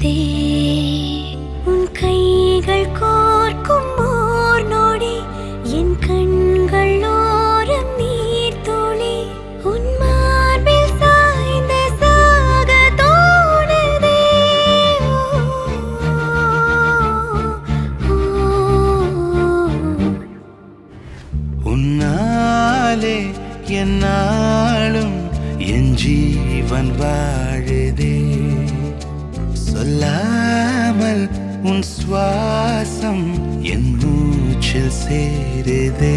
தோணுதே உன் கைகள் கோர்க்கும் ஓர் நொடி என் கண்கள் ஓரம் நீர் துளி உன் மார்பில் சாய்ந்த சாக தோணுதே உன்னாலே என்னாலும் என் ஜீவன் வாழுதே சொல்லாமல் உன் சுவாசம் என் மூச்சில் சேருதே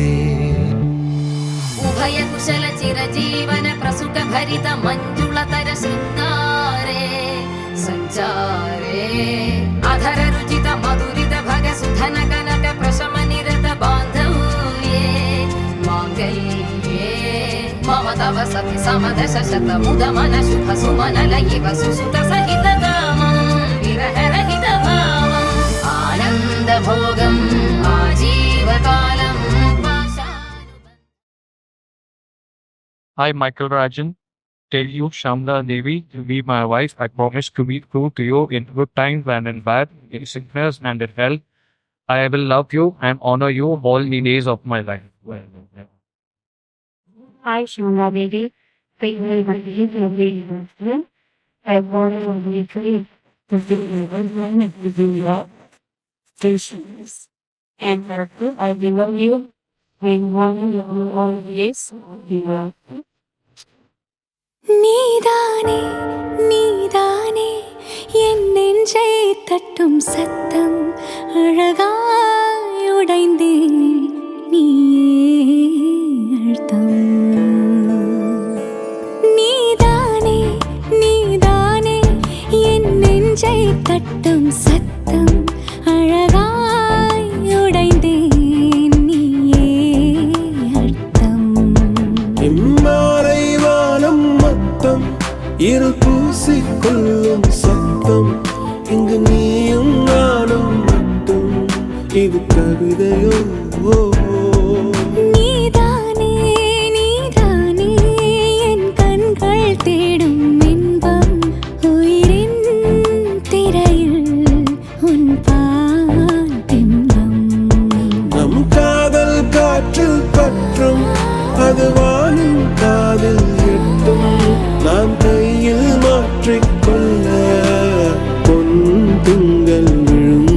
उभय कुशल चिरजीवन प्रसुख भरित मंजुलतर शृंगारे संचारे अधर रुचित मधुरित भग सुधन कनक प्रशम निरत बांधव्ये मांगल्ये मम तव सति समदश शत मुद मन शुभ सुमन लयिव सुसुत सहित कामं विरह रहित भावं आनंद भोगं आजीवकालं I, Michael Rajan, tell you Shamla Devi to be my wife. I promise to be true to you in good times and in bad, in sickness and in health. I will love you and honor you all the days of my life. Hi, Shamla Devi. Take me my deed of the investment. I want to be free to be investment to be your patience. And therefore, I belong you and want you always be your நீதானே நீதானே என் நெஞ்சை தட்டும் சத்தம் அழகாய் உடைந்தேன் நீயே அழுத்தம் நீதானே நீதானே என் நெஞ்சை தட்டும் சத்தம் அழகாய் உடைந்தேன் நீயே அழுத்தம் இம்மாலை வானம் மொத்தம் இருள் பூசிக்கொள்ளும் சத்தம் இங்கு நீயும் நானும் மட்டும் இது கவிதையோ நீதானே நீதானே என் கண்கள் தேடும் இன்பம் உயிரின் திரையில் உன் பால் பிம்பம் நம் காதல் காற்றில் பற்றும் அது வானின் காதில் எட்டும் நாம் கையில் மாற்றிக்கொள்ள பொன் துங்கள் விழும்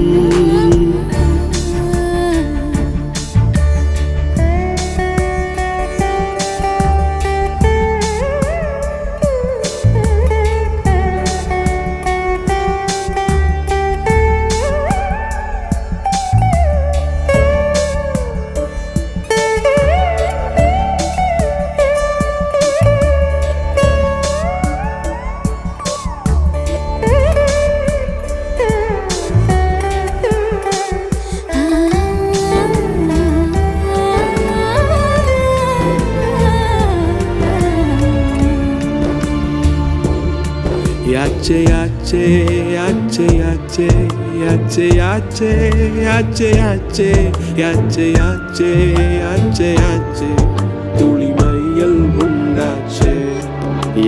Yache yache yache yache yache yache yache yache yache yache yache yache tuli mayal undache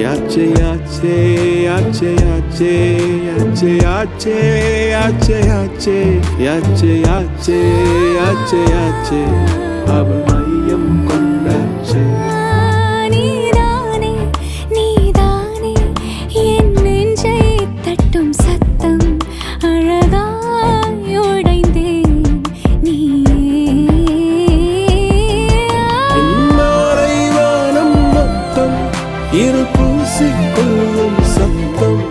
yache yache yache yache yache yache yache yache yache yache yache yache aval mayam kondache நீதானே நீதானே என் நெஞ்சை தட்டும் சத்தம் அழகாய் உடைந்தேன் நீயே இம்மாலை வானம் மொத்தம் இருள் பூசிக்கொள்ளும் சத்தம்